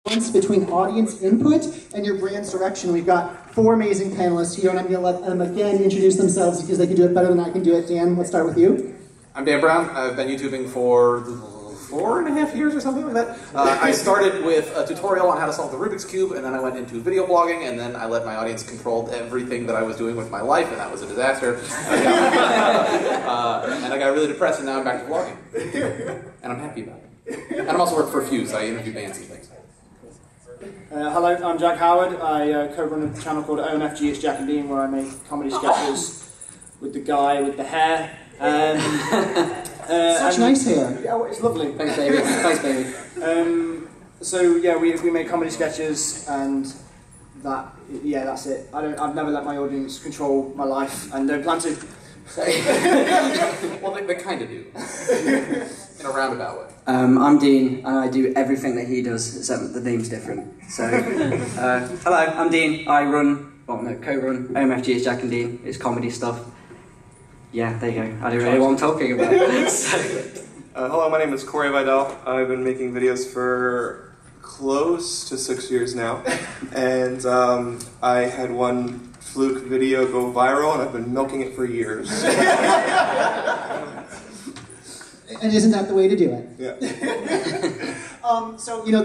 between audience input and your brand's direction. We've got 4 amazing panelists here, and I'm going to let them again introduce themselves because they can do it better than I can do it. Dan, let's start with you. I'm Dan Brown. I've been YouTubing for 4.5 years or something like that. I started with a tutorial on how to solve the Rubik's Cube, and then I went into video blogging, and then I let my audience control everything that I was doing with my life, and that was a disaster. And I got really depressed, and now I'm back to blogging. And I'm happy about it. And I'm also work for Fuse. I interview bands and things. Hello, I'm Jack Howard. I co-run a channel called OMFG, it's Jack and Dean, where I make comedy sketches with the guy with the hair. Such nice hair. Yeah, well, it's lovely. Thanks, baby. Thanks, baby. So yeah, we make comedy sketches, and that's it. I've never let my audience control my life, and don't plan to. So. Well, they kind of do, in a roundabout way. I'm Dean, and I do everything that he does, except the name's different. So, hello, I'm Dean. I co-run OMFG, it's Jack and Dean. It's comedy stuff. Yeah, there you go. I don't really know what I'm talking about. Hello, my name is Corey Vidal. I've been making videos for close to 6 years now, and I had one fluke video go viral, and I've been milking it for years. And isn't that the way to do it? Yeah. So, you know,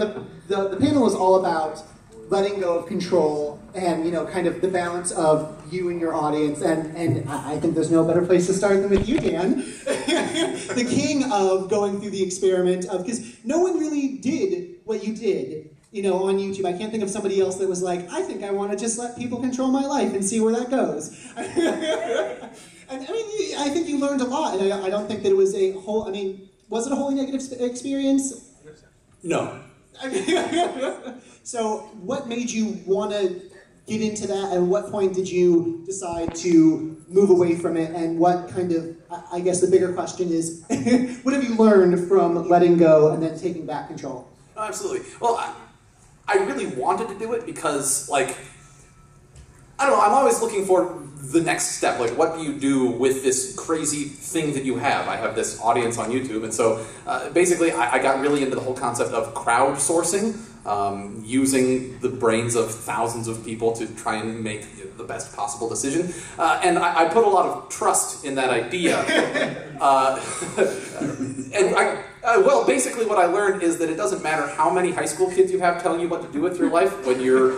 the panel is all about letting go of control and, you know, kind of the balance of you and your audience. And I think there's no better place to start than with you, Dan. The king of going through the experiment of, because no one really did what you did, you know, on YouTube. I can't think of somebody else that was like, I think I want to just let people control my life and see where that goes. And I mean, I think you learned a lot, and I don't think that it was a whole, I mean, was it a wholly negative experience? No. So what made you want to get into that, and what point did you decide to move away from it, and what kind of, I guess the bigger question is, what have you learned from letting go and then taking back control? Oh, absolutely. Well, I really wanted to do it because, like, I don't know, I'm always looking for the next step. Like, what do you do with this crazy thing that you have? I have this audience on YouTube, and so basically I got really into the whole concept of crowdsourcing, using the brains of thousands of people to try and make the best possible decision. And I put a lot of trust in that idea. Well, basically what I learned is that it doesn't matter how many high school kids you have telling you what to do with your life. When you're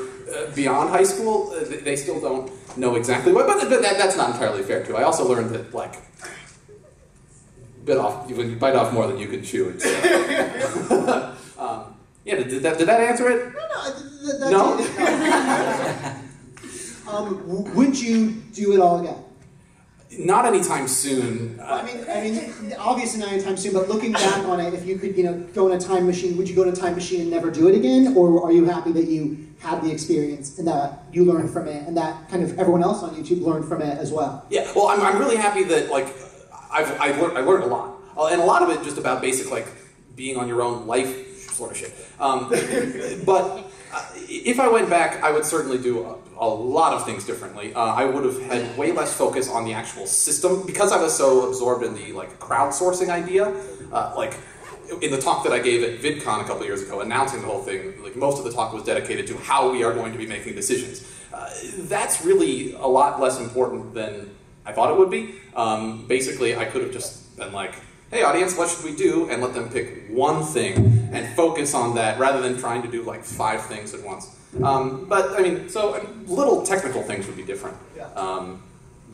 beyond high school, they still don't know exactly what, but that's not entirely fair too. I also learned that, like, when you bite off more than you can chew. Yeah, did that answer it? No? Would you do it all again? Not anytime soon. I mean, obviously not anytime soon, but looking back on it, if you could, you know, go in a time machine, would you go in a time machine and never do it again? Or are you happy that you had the experience and that you learned from it and that kind of everyone else on YouTube learned from it as well? Yeah, well, I'm really happy that, like, I learned a lot. And a lot of it just about basic, like, being on your own life sort of shit. But if I went back, I would certainly do a lot of things differently. I would have had way less focus on the actual system because I was so absorbed in the, like, crowdsourcing idea. Like, in the talk that I gave at VidCon a couple years ago, announcing the whole thing, like, most of the talk was dedicated to how we are going to be making decisions. That's really a lot less important than I thought it would be. Basically, I could have just been like, hey audience, what should we do? And let them pick one thing and focus on that rather than trying to do like 5 things at once. But I mean, so little technical things would be different. Yeah.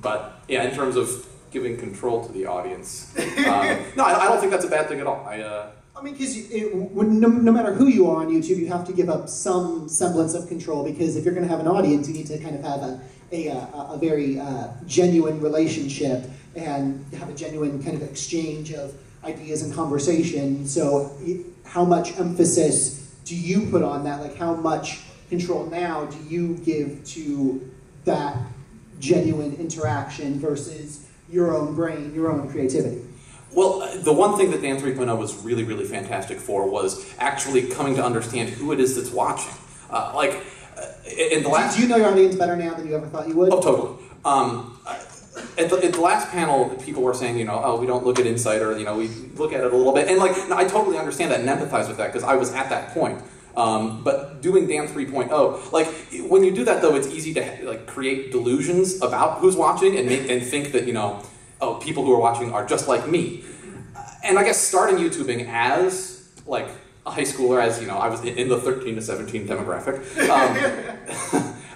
But yeah, in terms of giving control to the audience, no, I don't think that's a bad thing at all. I mean, because no matter who you are on YouTube, you have to give up some semblance of control, because if you're going to have an audience, you need to kind of have a very genuine relationship and have a genuine kind of exchange of ideas and conversation. So how much emphasis do you put on that? Like, how much control now do you give to that genuine interaction versus your own brain, your own creativity? Well, the one thing that Dan 3.0 was really, really fantastic for was actually coming to understand who it is that's watching. In the last... Do you know your audience better now than you ever thought you would? Oh, totally. At the last panel, people were saying, you know, oh, we don't look at Insight, or, you know, we look at it a little bit. And, like, no, I totally understand that and empathize with that, because I was at that point. But doing Dan 3.0, like when you do that though, it's easy to like create delusions about who's watching and think that, you know, oh, people who are watching are just like me. And I guess starting YouTubing as like a high schooler, as you know, I was in the 13 to 17 demographic.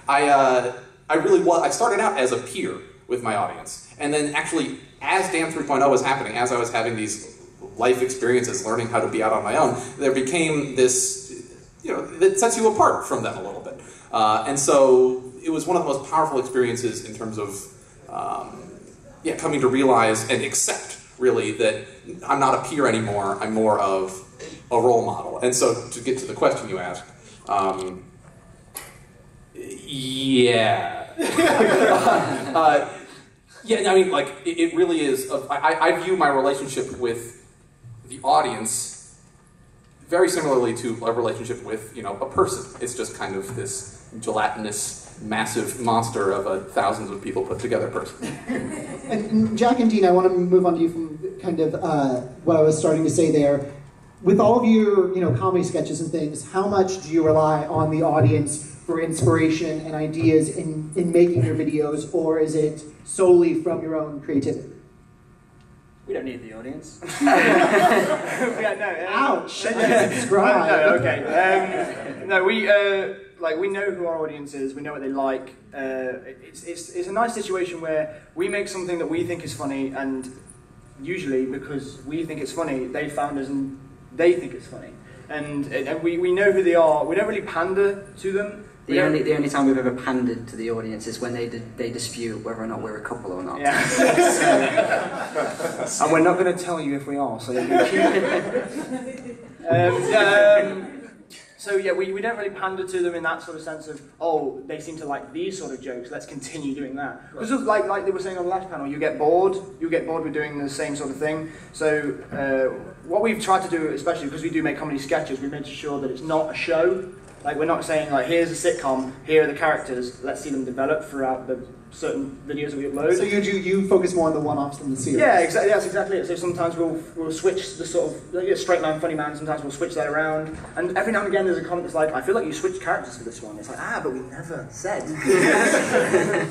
I started out as a peer with my audience, and then actually, as Dan 3.0 was happening, as I was having these life experiences, learning how to be out on my own, there became this, you know, that sets you apart from them a little bit. And so it was one of the most powerful experiences in terms of, coming to realize and accept, really, that I'm not a peer anymore, I'm more of a role model. And so, to get to the question you asked, yeah. I mean, like, it really is, I view my relationship with the audience very similarly to a relationship with, you know, a person. It's just kind of this gelatinous, massive monster of a thousands of people put together person. And Jack and Dean, I want to move on to you from kind of what I was starting to say there. With all of your, you know, comedy sketches and things, how much do you rely on the audience for inspiration and ideas in making your videos, or is it solely from your own creativity? We don't need the audience. Ouch! Subscribe. No, okay. No, we know who our audience is. We know what they like. It's a nice situation where we make something that we think is funny, and usually because we think it's funny, they found us and they think it's funny, and we know who they are. We don't really pander to them. The only time we've ever pandered to the audience is when they dispute whether or not we're a couple or not. Yeah. And we're not going to tell you if we are, so you can keep it. So yeah, we don't really pander to them in that sort of sense of, oh, they seem to like these sort of jokes, let's continue doing that. Because like they were saying on the last panel, you get bored with doing the same sort of thing. So what we've tried to do, especially because we do make comedy sketches, we made sure that it's not a show. Like, we're not saying, like, here's a sitcom, here are the characters, let's see them develop throughout the certain videos that we upload. So you focus more on the one-offs than the series? Yeah, exactly. That's exactly it. So sometimes we'll switch the sort of, like, straight man, funny man, sometimes we'll switch that around. And every now and again there's a comment that's like, I feel like you switched characters for this one. It's like, but we never said.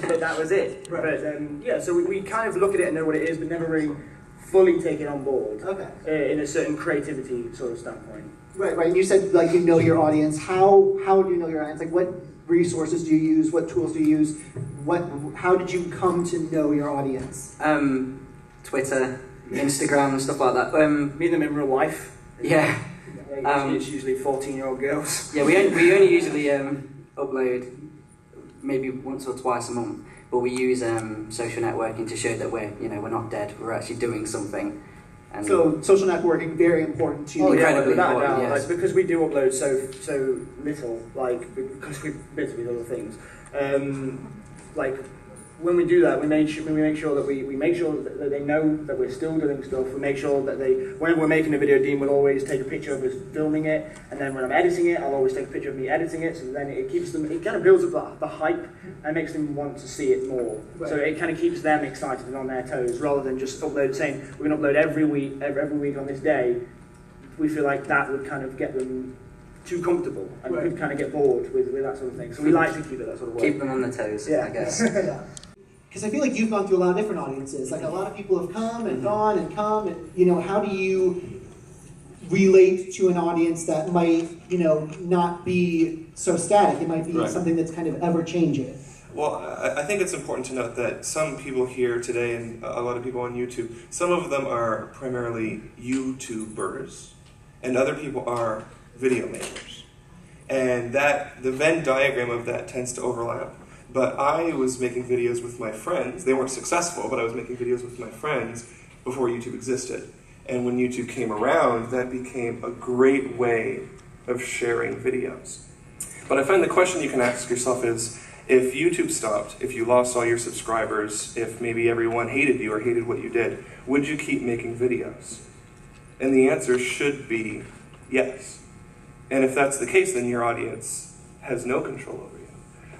But that was it. Right. But, so we kind of look at it and know what it is, but never really fully take it on board. Okay. In a certain creativity sort of standpoint. Right. And you said, like, you know your audience. How do you know your audience? Like, what resources do you use? What tools do you use? How did you come to know your audience? Twitter, Instagram, stuff like that. Meet them in real life. Yeah. It's usually 14-year-old girls. Yeah, we only usually upload maybe once or twice a month, but we use social networking to show that we're not dead. We're actually doing something. And so social networking, very important to you. Incredibly important, yes. Like, because we do upload so little, like, because we're busy with other things. Like, when we do that, we make sure that we make sure that they know that we're still doing stuff. We make sure that whenever we're making a video, Dean will always take a picture of us filming it, and then when I'm editing it, I'll always take a picture of me editing it. So then it keeps them. It kind of builds up the hype and makes them want to see it more. Right. So it kind of keeps them excited and on their toes, rather than just saying we're going to upload every week on this day. We feel like that would kind of get them too comfortable and could kind of get bored with that sort of thing. So we like to keep it that sort of way. Keep them on their toes, I guess. Because I feel like you've gone through a lot of different audiences. Like, a lot of people have come and gone and come, and, how do you relate to an audience that might, not be so static? It might be something that's kind of ever-changing. Well, I think it's important to note that some people here today, and a lot of people on YouTube, some of them are primarily YouTubers, and other people are video makers. And the Venn diagram of that tends to overlap. But I was making videos with my friends. They weren't successful, but I was making videos with my friends before YouTube existed. And when YouTube came around, that became a great way of sharing videos. But I find the question you can ask yourself is, if YouTube stopped, if you lost all your subscribers, if maybe everyone hated you or hated what you did, would you keep making videos? And the answer should be yes. And if that's the case, then your audience has no control over you.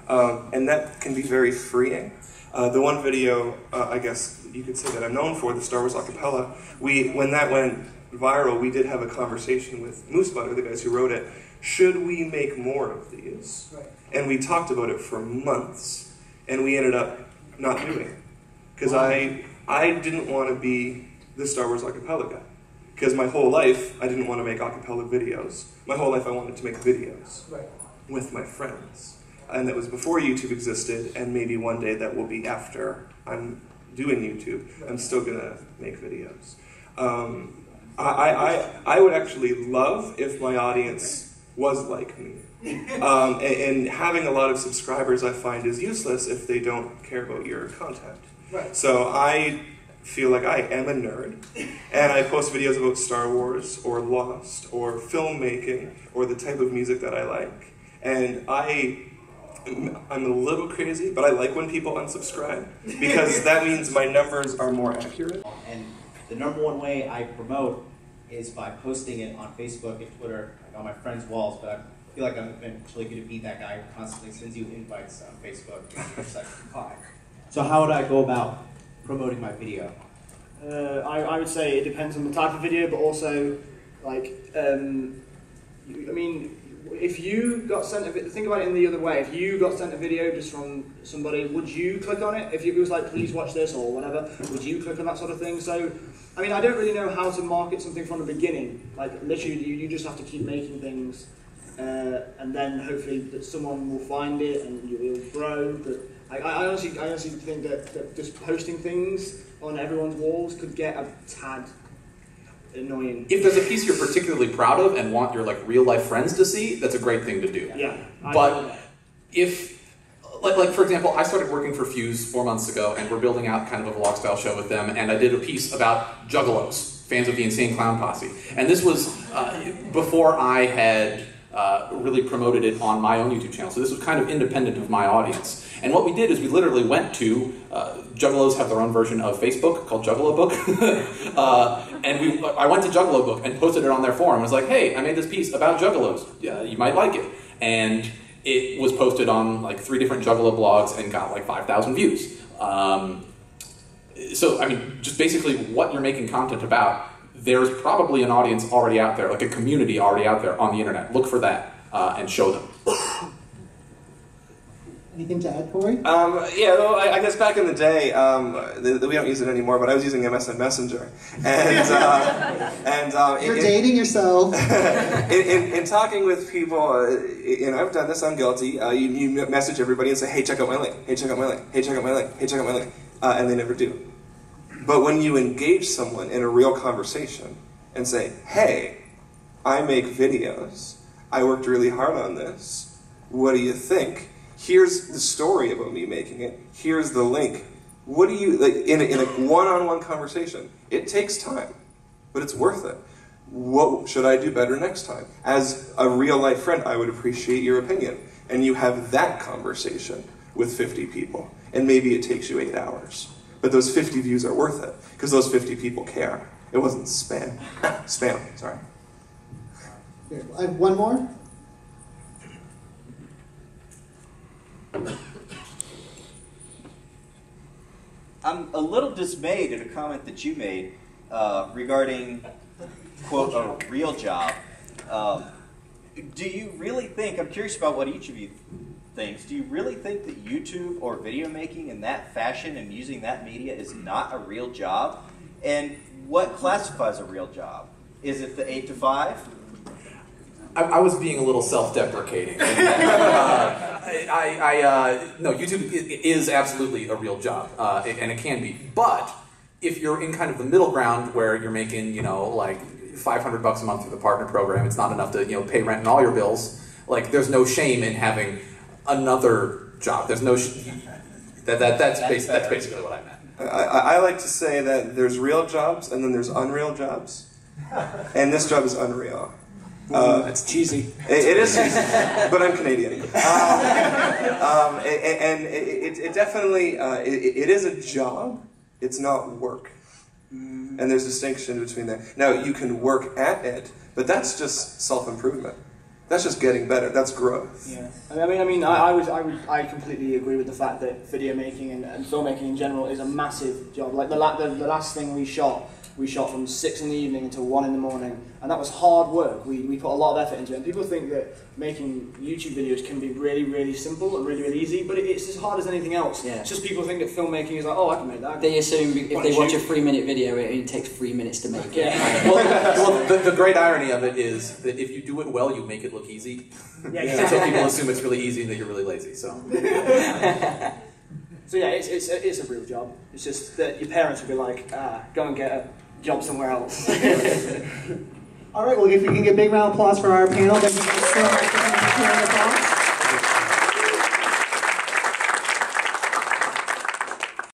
And that can be very freeing. The one video, I guess you could say that I'm known for, the Star Wars Acapella, when that went viral, we did have a conversation with Moose Butter, the guys who wrote it, should we make more of these? Right. And we talked about it for months, and we ended up not doing it. Because I didn't want to be the Star Wars acapella guy. Because my whole life, I didn't want to make acapella videos. My whole life, I wanted to make videos with my friends. And that was before YouTube existed, and maybe one day that will be after I'm doing YouTube. I'm still going to make videos. I would actually love if my audience was like me. And having a lot of subscribers, I find, is useless if they don't care about your content. Right. So I feel like I am a nerd, and I post videos about Star Wars, or Lost, or filmmaking, or the type of music that I like. And I'm a little crazy, but I like when people unsubscribe, because that means my numbers are more accurate. And the number one way I promote is by posting it on Facebook and Twitter, like on my friends' walls, but I feel like I'm eventually going to be that guy who constantly sends you invites on Facebook and you're just like, hi. So how would I go about promoting my video? I would say it depends on the type of video, but also, like, I mean, if you got sent a video, think about it in the other way. If you got sent a video just from somebody, would you click on it? If it was like, please watch this or whatever, would you click on that sort of thing? So, I mean, I don't really know how to market something from the beginning. Like, literally, you just have to keep making things, and then hopefully that someone will find it and you'll grow. But I honestly think that just posting things on everyone's walls could get a tad annoying. If there's a piece you're particularly proud of and want your like real life friends to see, that's a great thing to do. Yeah. But if, like for example, I started working for Fuse 4 months ago, and we're building out kind of a vlog style show with them, and I did a piece about Juggalos, fans of the Insane Clown Posse. And this was before I had really promoted it on my own YouTube channel, so this was kind of independent of my audience. And what we did is we literally went to, Juggalos have their own version of Facebook called Juggalo Book, and I went to Juggalo Book and posted it on their forum. I was like, hey, I made this piece about Juggalos, you might like it. And it was posted on like 3 different Juggalo blogs and got like 5,000 views. So, I mean, just basically what you're making content about, there's probably an audience already out there, like a community already out there on the internet. Look for that and show them. Anything to add, Corey? Yeah, well, I guess back in the day, we don't use it anymore, but I was using MSN Messenger. And, You're dating yourself. in talking with people, and I've done this, I'm guilty, you message everybody and say, hey, check out my link, hey, check out my link, hey, check out my link, hey, check out my link, and they never do. But when you engage someone in a real conversation and say, hey, I make videos, I worked really hard on this, what do you think? Here's the story about me making it, here's the link. What do you, like, in a one-on-one conversation, it takes time, but it's worth it. What should I do better next time? As a real-life friend, I would appreciate your opinion. And you have that conversation with 50 people, and maybe it takes you 8 hours. But those 50 views are worth it, because those 50 people care. It wasn't spam. Spam, sorry. Here, I have one more. I'm a little dismayed at a comment that you made regarding, quote, a real job. Do you really think, I'm curious about what each of you thinks, do you really think that YouTube or video making in that fashion and using that media is not a real job? And what classifies a real job? Is it the 8 to 5? I was being a little self-deprecating. No, YouTube is absolutely a real job, and it can be. But if you're in kind of the middle ground where you're making, you know, like $500 a month through the partner program, it's not enough to, you know, pay rent and all your bills. Like, there's no shame in having another job. There's no that's basically what I meant. I like to say that there's real jobs and then there's unreal jobs, and this job is unreal. That's cheesy. It is cheesy, but I'm Canadian. And it definitely, it is a job, it's not work. And there's a distinction between that. Now, you can work at it, but that's just self-improvement. That's just getting better. That's growth. Yeah. I completely agree with the fact that video making and filmmaking in general is a massive job. Like the last thing we shot we shot from 6 in the evening until 1 in the morning, and that was hard work. We put a lot of effort into it, and people think that making YouTube videos can be really, really simple and really, really easy, but it's as hard as anything else. Yeah. It's just people think that filmmaking is like, oh, I can make that. They assume if they watch a 3-minute video, it only takes 3 minutes to make it. Yeah. Well, the great irony of it is that if you do it well, you make it look easy. Yeah. So people assume it's really easy and that you're really lazy. So. So yeah, it's a real job. It's just that your parents would be like, go and get a job somewhere else. All right, well, if we can get a big round of applause for our panel, thank you so much for coming to the class.